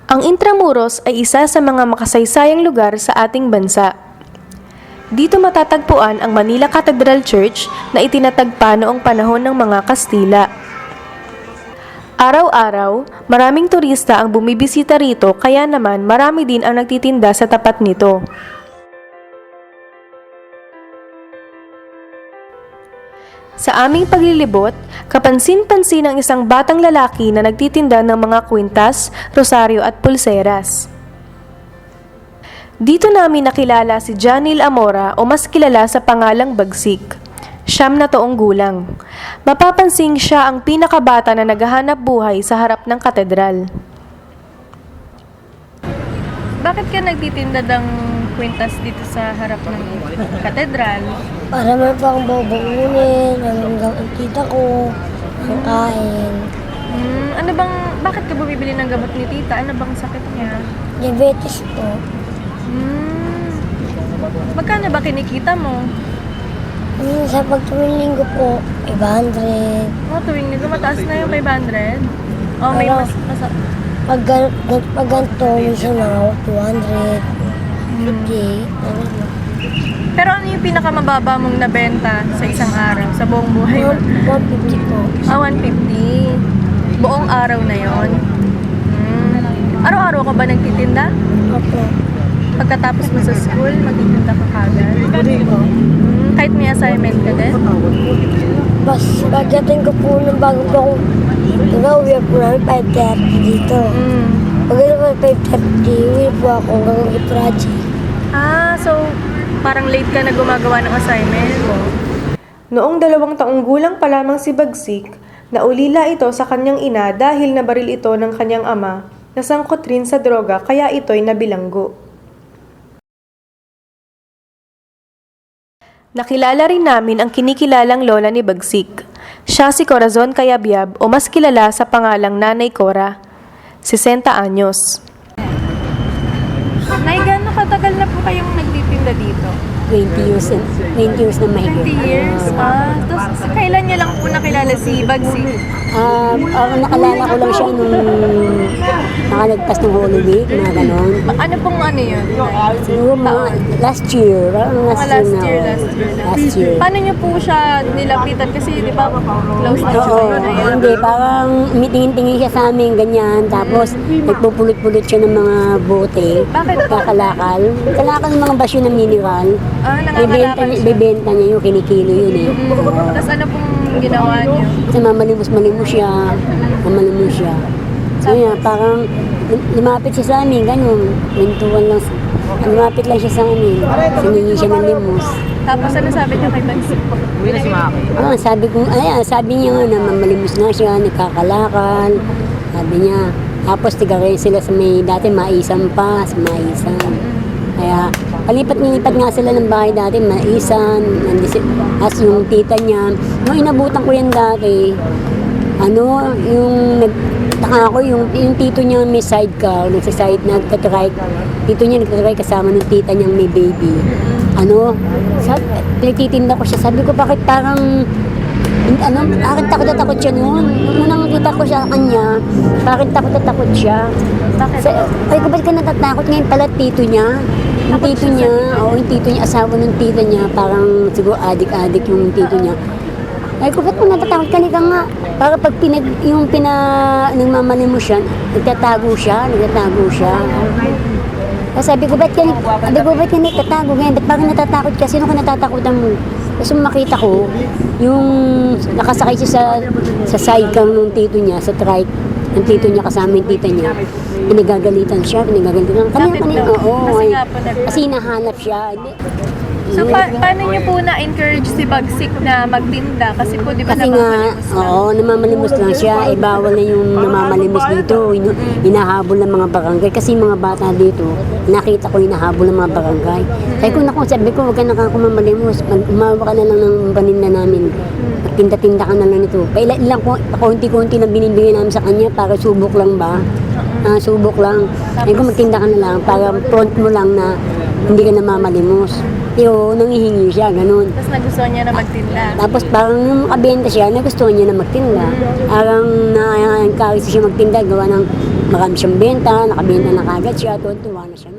Ang Intramuros ay isa sa mga makasaysayang lugar sa ating bansa. Dito matatagpuan ang Manila Cathedral Church na itinatagpa noong panahon ng mga Kastila. Araw-araw, maraming turista ang bumibisita rito kaya naman marami din ang nagtitinda sa tapat nito. Sa aming paglilibot, kapansin-pansin ang isang batang lalaki na nagtitinda ng mga kwintas, rosaryo at pulseras. Dito namin nakilala si Janil Amora o mas kilala sa pangalang Bagsik. 9 na taong gulang. Mapapansing siya ang pinakabata na naghahanap buhay sa harap ng katedral. Bakit ka nagtitinda ng kwintas dito sa harap ng katedral? Para may pang babangunin, ang tita ko, ang kain. Bakit ka bumibili ng gamot ni tita? Ano bang sakit niya? Diabetes po. Magkano ba kinikita mo? Sa pagtuwing linggo po, 500. Tuwing nito mataas na yung 500? Oh, may Ano? mas Pag ganito, minsan na 200. 50. Pero ano yung pinakamababa mong nabenta sa isang araw, sa buong buhay mo? 150 po. 150. Buong araw na yon. Araw-araw ka ba nagtitinda? Opo. Pagkatapos mo sa school, magtitinda ka kagad? Kahit may assignment ka din? Bas, pagdating ko po ng bago po akong nag-uwi po namin 5:30 dito. Pag ito po 5:30, uwi po ako gagawin project. So parang late ka na gumagawa ng assignment? Noong 2 taong gulang pa lamang si Bagsik, naulila ito sa kanyang ina dahil nabaril ito ng kanyang ama, nasangkot rin sa droga kaya ito'y nabilanggo. Nakilala rin namin ang kinikilalang lola ni Bagsik. Siya si Corazon Cayabyab o mas kilala sa pangalang Nanay Cora, 60 anyos. Nay, gaano katagal na po kayong nagtitinda dito? 20 years na mahigit. 20 years? Tapos kailan niya lang po nakilala si Bagsik? Nakalala ko lang siya nung nakalagpas ng Holy Week, mga ganon. Ano pong ano yun? Siguro mga last year. Last year. Paano niyo po siya nilapitan? Kasi di ba close na siya Oo, na yun? hindi. Parang tingin-tingin siya sa amin, ganyan. Tapos, nagpupulot-pulot siya ng mga bote. Bakit? Kakalakal. Kalakal ng mga basyo ng mineral. Nangangalakal siya. Bibenta niya yung kinikilo yun eh. Tapos ano pong ginawa niyo? Kasi mamalimos siya. So yan, parang lumapit siya sa amin, ganun. Mintuan lang. Lumapit lang siya sa amin. Siningi siya ng limos. Tapos ano sabi niyo kay Bagsik? Sabi niya nga na mamalimos na siya, nagkakalakal. Sabi niya. Tapos tiga rin sila sa may dati maisan pa, sa maisan. Kaya palipat nga sila ng bahay dati, maisan. As yung tita niya, nung inabutan ko yan dati, yung nagtaka ako, yung tito niya may sidecar, nagtatrike. Tito niya nagtatrike kasama ng tita niyang may baby. Pinagtitinda ko siya. Sabi ko, bakit parang, bakit takot na takot siya noon? Nung unang kita ko siya kanya, bakit takot na takot siya? Ay ko, ba't ka natatakot? Ngayon pala tito niya. Yung tito niya, asawa ng tita niya, parang siguro adik-adik yung tito niya. Ay ko, ba't mo natatakot ka? Nika nga. Para pag nagmamali mo siya, nagtatago siya. Sabi ko, ba't ka nagtatago ngayon? Ba't parang natatakot ka? Sino ka natatakotan mo? Tapos makita ko, yung nakasakay siya sa sidecar ng tito niya, sa trike, ng tito niya kasama yung tita niya. Pinagagalitan siya. Kanina. Oo. Kasi hinahanap siya. So, paano niyo po na-encourage si Bagsik na magtinda? Kasi po, di ba Kasi nga, namamalimos lang siya. Bawal na yung namamalimos dito. Hinahabol ng mga barangay. Kasi mga bata dito, nakita ko hinahabol ng mga barangay. Sabi ko, huwag ka nakakumamalimos. Umawa ka na lang ng paninda namin. Tinda-tinda ka na lang ito. Ilang konti-konti lang binibigyan namin sa kanya para subok lang ba? Subok lang. Sabi ko, magtinda ka na lang para front mo lang na hindi ka namamalimos. Yung nangihingi siya, ganun. Tapos nagustuhan niya na magtinda. Tapos parang nung makabenta siya, nagustuhan niya na magtinda. Parang na-encourage siya magtinda, gawa ng marami siyang benta, nakabenta na kagad siya, tuwa na siya.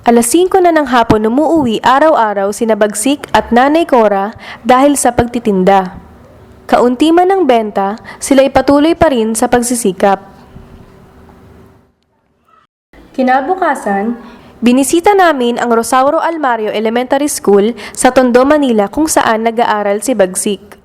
Alas 5 na ng hapon umuuwi araw-araw sina Bagsik at Nanay Cora dahil sa pagtitinda. Kaunti man ang benta, sila'y patuloy pa rin sa pagsisikap. Kinabukasan, binisita namin ang Rosauro Almario Elementary School sa Tondo, Manila kung saan nag-aaral si Bagsik.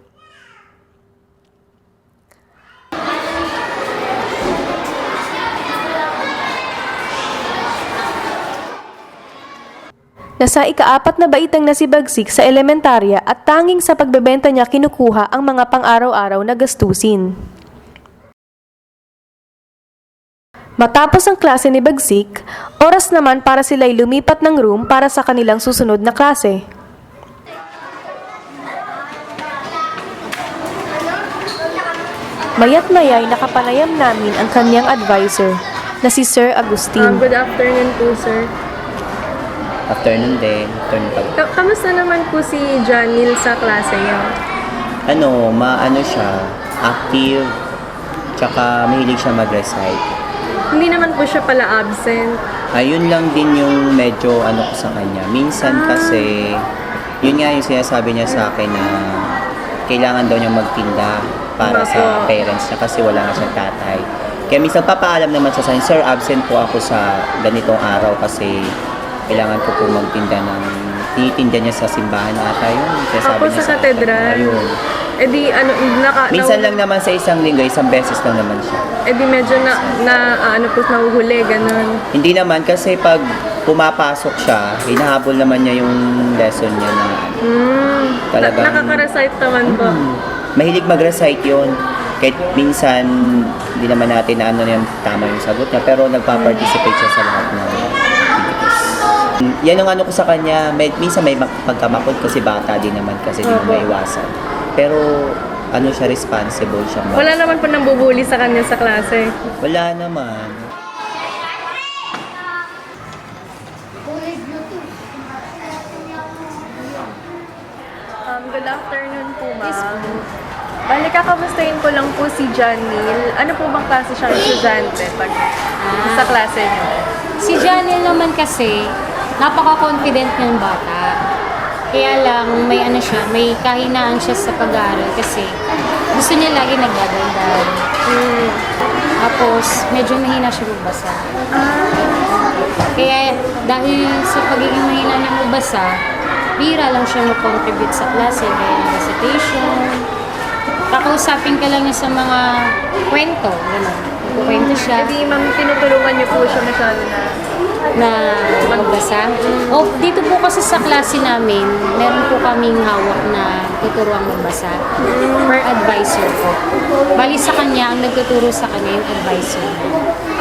Nasa ika-4 na baitang na si Bagsik sa elementarya at tanging sa pagbebenta niya kinukuha ang mga pang-araw-araw na gastusin. Matapos ang klase ni Bagsik, oras naman para sila'y lumipat ng room para sa kanilang susunod na klase. Mayat mayay nakapanayam namin ang kanyang advisor na si Sir Agustin. Good afternoon po, sir. Afternoon din, afternoon pag... Kamusta naman po si Janil sa klase niyo? Maano siya, active, tsaka mahilig siya mag-recite. Hindi naman po siya pala absent. Ayun lang din yung medyo ko sa kanya. Minsan kasi, yun nga yung sinasabi niya sa akin na kailangan daw niya magtinda para sa parents niya kasi wala nga siyang tatay. Kaya minsan papaalam naman siya sa akin, Sir, absent po ako sa ganitong araw kasi kailangan ko po magtinda ng tinitinda niya sa simbahan ata yun. Ako sa katedral. Ayun. Eh di, Minsan lang naman sa isang linggo, isang beses lang naman siya. Eh di medyo nahuhuli, ganun. Hindi naman kasi pag pumapasok siya, hinahabol naman niya yung lesson niya na talagang... Nakaka-recite naman po. Mahilig mag-recite yun. Kahit minsan, hindi naman natin na yung tama yung sagot niya, pero nagpa-participate siya sa lahat ng activities. Yan ang ko sa kanya, minsan may pagkamakot kasi bata din naman kasi hindi mo maiwasan. Pero siya, responsible siya. Wala naman po nang bubuli sa kanya sa klase. Wala naman. Good afternoon po, ma'am. Bali, kakamustahin ko lang po si Janil. Ano po bang klase siyang estudyante pag sa klase niyo? Si Janelle naman kasi, napaka-confident niyang bata. Kaya lang, may kahinaan siya sa pag-aaral kasi gusto niya lagi nagdadaldal. Tapos, medyo mahina siya magbasa. Kaya, dahil sa pagiging mahina niya magbasa, bira lang siya mag-contribute sa klase, kaya ng recitation. Kakausapin ka lang niya sa mga kwento, gano'n. Kwento siya. Hindi, ma'am, tinutulungan niyo po siya masyado na magbasa. O, dito po kasi sa klase namin, meron po kaming hawak na tuturuan magbasa. Per advisor po. Bali sa kanya, ang nagtuturo sa kanya yung advisor.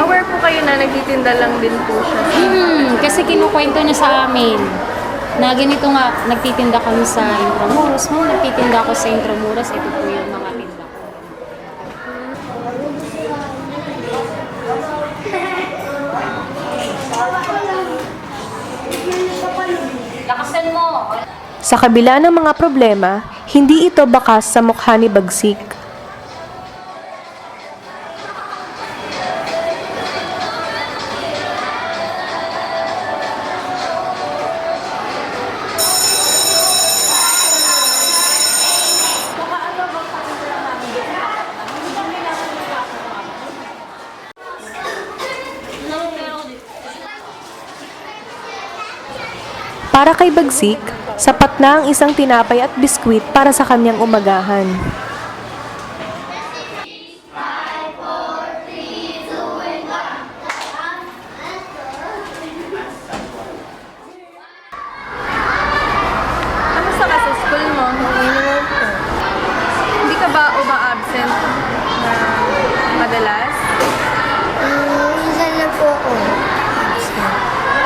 Aware po kayo na nagtitinda lang din po siya. Kasi kinukwento niya sa amin na ganito nga, nagtitinda kami sa Intramuros. Nagtitinda ako sa Intramuros. Ito po yung mga tinda ko. Lakasan mo! Sa kabila ng mga problema, hindi ito bakas sa mukha ni Bagsik. Para kay Bagsik, sapat na ang isang tinapay at biskwit para sa kanyang umagahan. Kamusta ka sa school mo? Hindi ka ba absent na madalas? Minsan na po ako.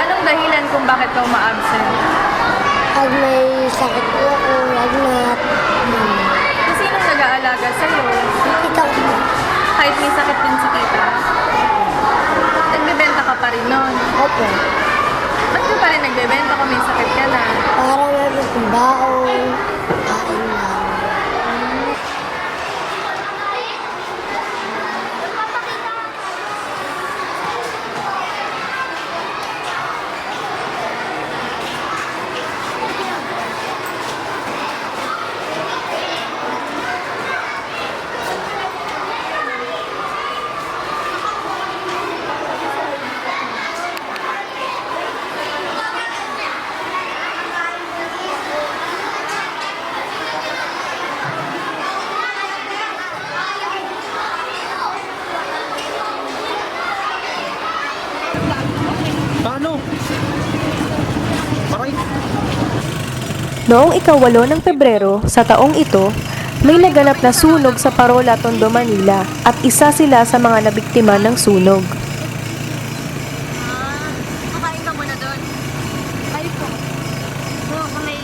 Anong dahilan kung bakit ka absent? Pag may sakit po ako, lagnat. Sinong Opo. Ba't ka pa rin nagbebenta kung may sakit ka na? Para meron kong baon. Kain lang. Noong ika-8 ng Pebrero sa taong ito, may naganap na sunog sa Parola, Tondo, Manila at isa sila sa mga nabiktima ng sunog. Makain ka muna doon. Ay po. May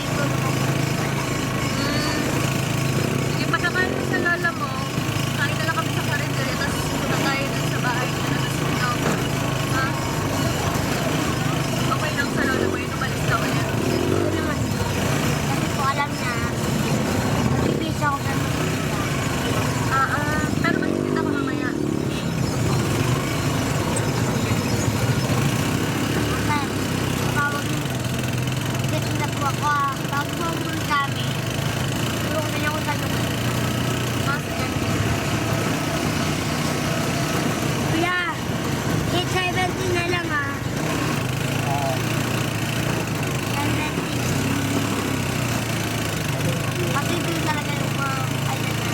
Sige, pasamahan mo sa lola mo. Kain na lang kami sa karinderya, tapos punta tayo dun sa bahay na nasusunog. Ha? Okay lang sa lola mo, yun umalis na ulit. naman. Kasi po alam na. Bibis ako sa mga. Pero magkikita ko mamaya. Ma'am, tawag niyo. Dito na po ako. Tawag po ang mga kami. Tulungan na niyo ako sa lugar. Sige. Kuya, 870 na lang ah. 770. Kasi doon talaga yung mga ano na.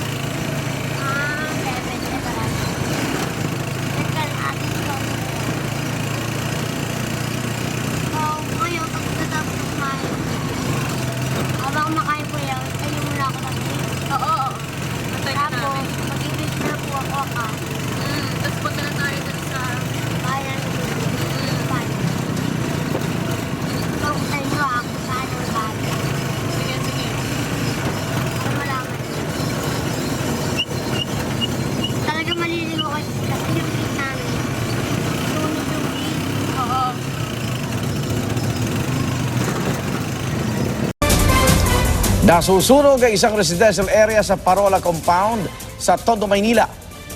7 na talaga. Ito ang ating story. So, ngayon, pagkatapos kumain, habang kumakain po yan, tayo muna ako ng Oo. Antay ka Tapos, namin. mag-ibig na po ako ka. Tapos punta na tayo dun sa... Bayan ng bayan. So, sa inyo ako saan ang bayan. Sige, sige. Para malaman. Talaga maliligo kasi yung gate namin. Sunog yung gate. Oo. Nasusunog ang isang residential area sa Parola Compound sa Tondo, Maynila.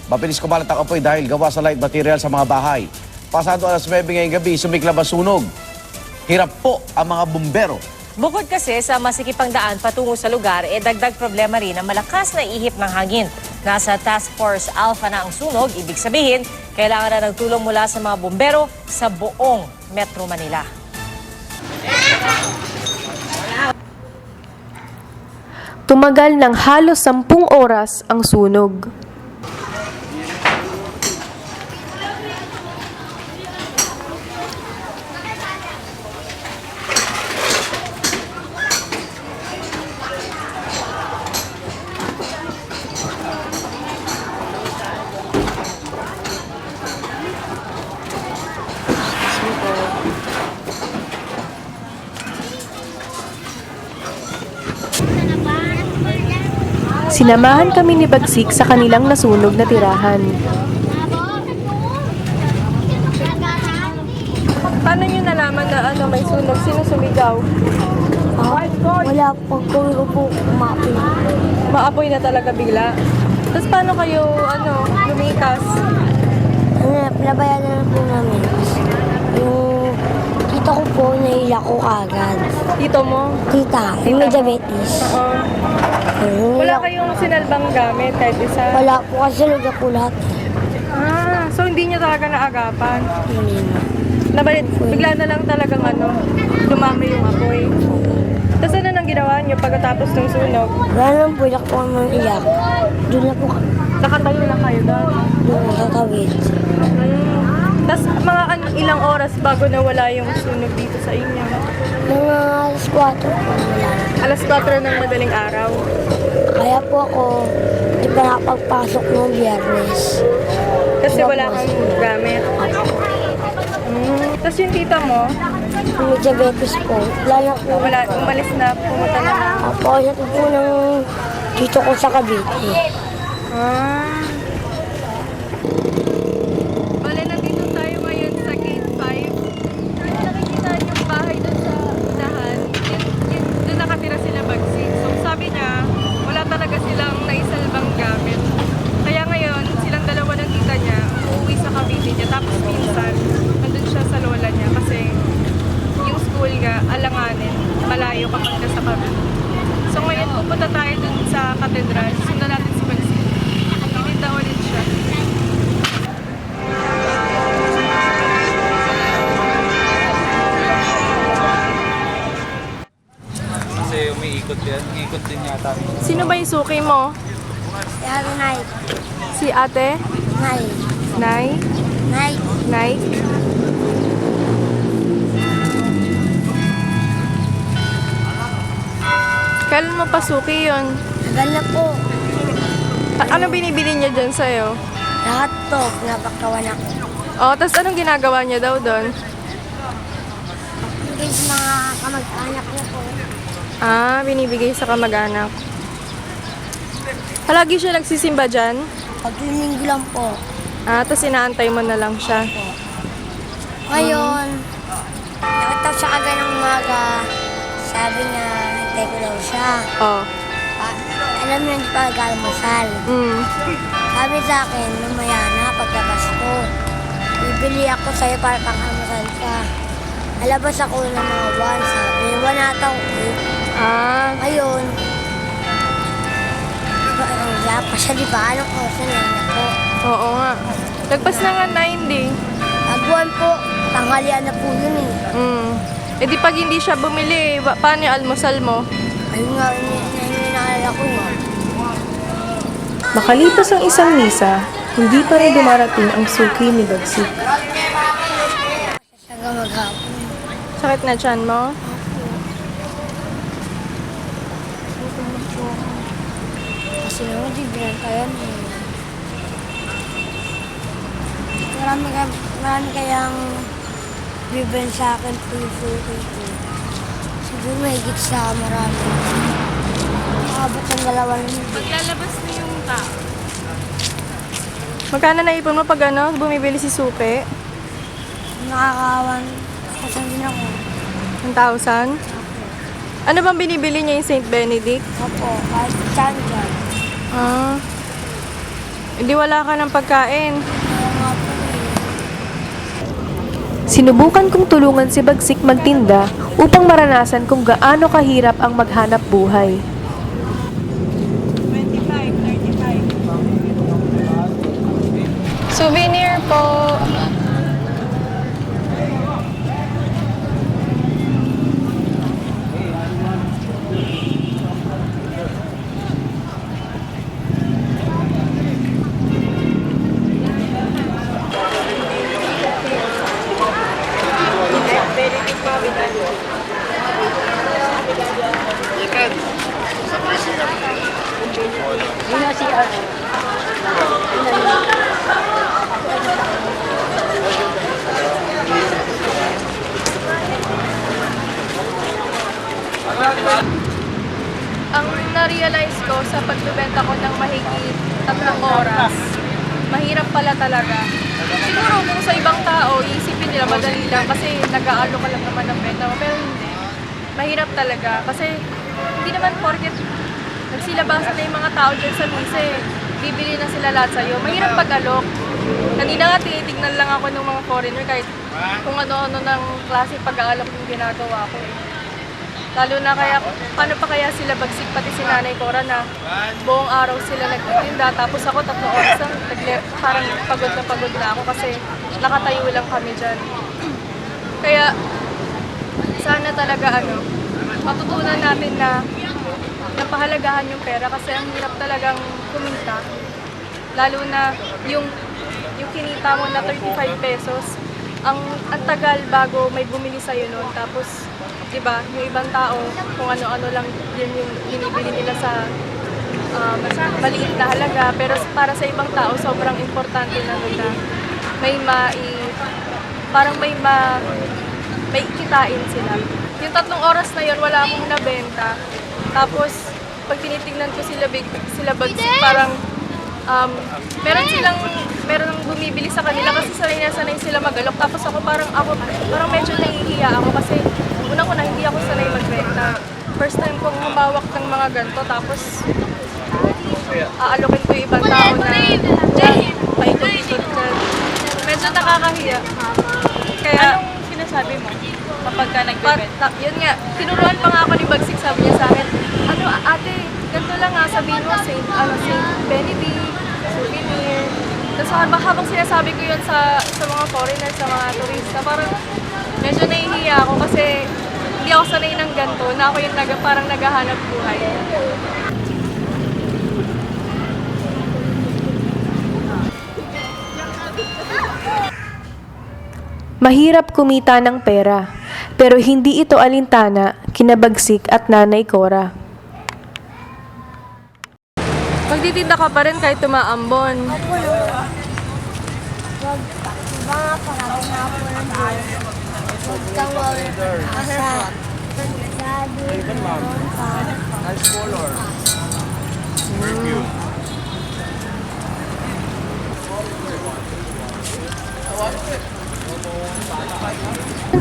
Mabilis kumalat ang apoy dahil gawa sa light material sa mga bahay. Pasado alas 9 ngayong gabi, sumiklab ang sunog. Hirap po ang mga bumbero. Bukod kasi sa masikipang daan patungo sa lugar, dagdag problema rin ang malakas na ihip ng hangin. Nasa Task Force Alpha na ang sunog, ibig sabihin, kailangan na ng tulong mula sa mga bumbero sa buong Metro Manila. Tumagal ng halos 10 oras ang sunog. Sinamahan kami ni Bagsik sa kanilang nasunog na tirahan. Paano nyo nalaman na may sunog? Sino sumigaw? Wala po po umapin. Maapoy na talaga bigla. Tapos paano kayo, lumikas? Pinabayaan na lang po namin. Yung tita ko po, naila ko kagad. Tito mo? Tita, yung may diabetes. Oo. Wala kayong sinalbang gamit kahit isa? Wala po kasi lugar po lahat. So hindi nyo talaga naagapan? Hindi na. Nabalit, bigla na lang talagang dumami yung apoy. Tapos ano nang ginawa nyo pagkatapos ng sunog? Wala naman po, iyak po naman iyak. Doon na po Nakatayo na kayo doon. doon sa tawid. Tapos mga ilang oras bago nawala yung sunog dito sa inyo? Mga alas 4 po, wala na. Alas 4 ng madaling araw. Kaya po ako, di pa nakapagpasok ng biyernes. Kasi wala kang gamit. Tapos yung tita mo, Yung may diabetes po, wala na po. umalis na, pumunta na lang. Ako, siya po ng dito ko sa Cavite. Bale, nandito tayo ngayon sa Gate 5. katedral. Sundan natin si Bagsik. Titinda ulit siya. Kasi umiikot yan. Umiikot din yata. Sino ba yung suki mo? Yan, Nay. Si ate? Nay. Nay? Nay. Nay? Kailan mo pasuki yun? Tagal na po. Ano binibili niya dyan sa'yo? Lahat to, pinapakawan ako. Oh, tapos anong ginagawa niya daw doon? Hindi sa mga kamag-anak niya po. Ah, binibigay sa kamag-anak. Palagi siya nagsisimba dyan? Pag linggo lang po. Ah, tapos inaantay mo na lang siya. Ngayon, nakita ko siya kagaya ng umaga. Sabi niya, hintay ko daw siya. Oh. Alam niya, hindi pa nag-almusal. Mm. Sabi sa akin, lumaya na pagkabas ko. Bibili ako sa'yo para pang-almusal ka. Nalabas ako ng mga 1, sabi. 1 ata ako. Ah, Ngayon, wala pa siya, di ba? Anong oras na yan ako? oo nga. Lagpas na nga 9 day. Agwan po, tanghalian na po yun eh. Mm. Eh di pag hindi siya bumili, paano yung almusal mo? Ayun nga, inaalala ko yun. Makalipas ang isang misa, hindi pa rin dumarating ang suki ni Bagsik. Saga maghapon. Sakit na tiyan mo? Kasi naman, di binantayan eh. Marami kayang bibigyan sa akin po yung suki ko. Siguro mahigit sa marami. Makabot ng 2,000. Paglalabas na yung tao. Magkano naipon mo pag ano, bumibili si Suki? Nakakawan. Kasan din ako. 1,000? Ano bang binibili niya yung St. Benedict? Opo, kahit saan dyan. Ah. Hindi wala ka ng pagkain. Kaya nga po eh. Sinubukan kong tulungan si Bagsik magtinda upang maranasan kung gaano kahirap ang maghanap buhay. Souvenir po. Ang na-realize ko sa pagbebenta ko ng mahigit 3 oras, mahirap pala talaga. Siguro kung sa ibang tao, iisipin nila madali lang kasi nag-aalo ka lang naman ng benta mo. Pero hindi. Mahirap talaga kasi hindi naman porket nagsilabasan na yung mga tao dyan sa mise, bibili na sila lahat sa'yo. Mahirap pag-alok. Kanina nga tinitignan lang ako ng mga foreigner kahit kung ano-ano ng klase pag-aalok yung ginagawa ko eh. Lalo na kaya, paano pa kaya sila Bagsik, pati si Nanay Cora na buong araw sila nagtitinda. Tapos ako 3 oras lang, parang pagod na ako kasi nakatayo lang kami dyan. Kaya, sana talaga matutunan natin na napahalagahan yung pera kasi ang hirap talagang kumita. Lalo na yung kinita mo na 35 pesos, ang tagal bago may bumili sa'yo nun. Tapos, diba, yung ibang tao, kung ano-ano lang yun yung binibili nila sa maliit na halaga. Pero para sa ibang tao, sobrang importante na nun na may kitain sila. Yung 3 oras na yun, wala akong nabenta. Tapos, pag tinitingnan ko sila Bagsik, parang meron bumibili sa kanila kasi sanay sila mag-alok. Tapos ako parang medyo nahihiya ako kasi unang-una hindi ako sanay magbenta. First time kong humawak ng mga ganito tapos aalokin ko yung ibang tao na paikot-ikot na. Medyo nakakahiya. Kaya, anong sinasabi mo kapag ka nagbebenta? Yun nga, tinuruan pa nga ako ni Bagsik, sabi niya sa akin, ate, ganito lang nga, sasabihin mo, Saint Benedict, souvenir. Tapos habang sinasabi ko yun sa mga foreigners, sa mga turista, parang medyo nahihiya ako kasi hindi ako sanay ng ganito na ako yung parang naghahanap buhay. Mahirap kumita ng pera, pero hindi ito alintana kina Bagsik at Nanay Cora. Magtitinda ka pa rin kahit tumaambon.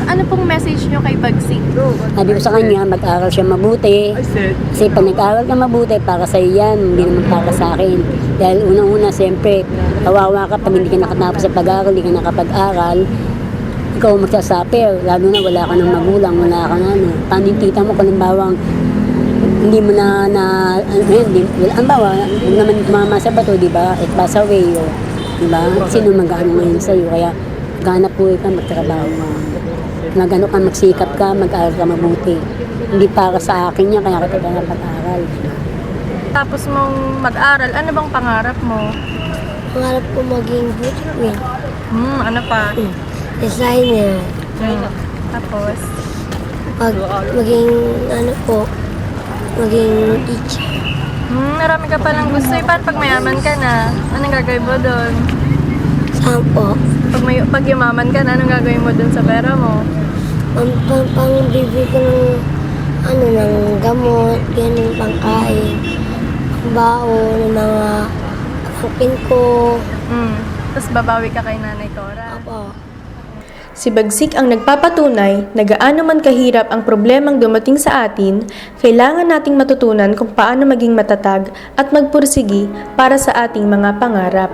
Ano pong message nyo kay Bagsik? Sabi ko sa kanya, mag-aral siya mabuti. Kasi pag nag-aral ka mabuti, para sa yan, hindi naman para sa akin. Dahil unang-una, siyempre, kawawa ka pag hindi ka nakatapos sa pag-aaral, hindi ka nakapag-aral. Ikaw magsasuffer, lalo na wala ka ng magulang, wala ka na ano. Paano yung tita mo, kung hindi mo ang bawa, huwag naman tumama sa bato, di ba? It pass away, di ba? Sino mag-ano ngayon sa'yo? Kaya, ganap po ka, magtrabaho ka. Nagano ka, magsikap ka, mag-aral ka mabuti. Hindi para sa akin yan, kaya kita na pag-aral. Tapos mong mag-aral, ano bang pangarap mo? Pangarap ko maging beauty queen. Ano pa? Designer. Tapos? Maging, maging teacher. Marami ka palang gusto. Paano pag mayaman ka na? Anong gagawin mo doon? Saan po? Pag yumaman ka na, anong gagawin mo doon sa pera mo? Pang-bibig ko ng gamot, ganun, pangkain, pangbaon, ng mga pangpin ko. Tapos babawi ka kay Nanay Cora. Apo. Si Bagsik ang nagpapatunay na gaano man kahirap ang problemang dumating sa atin, kailangan nating matutunan kung paano maging matatag at magpursigi para sa ating mga pangarap.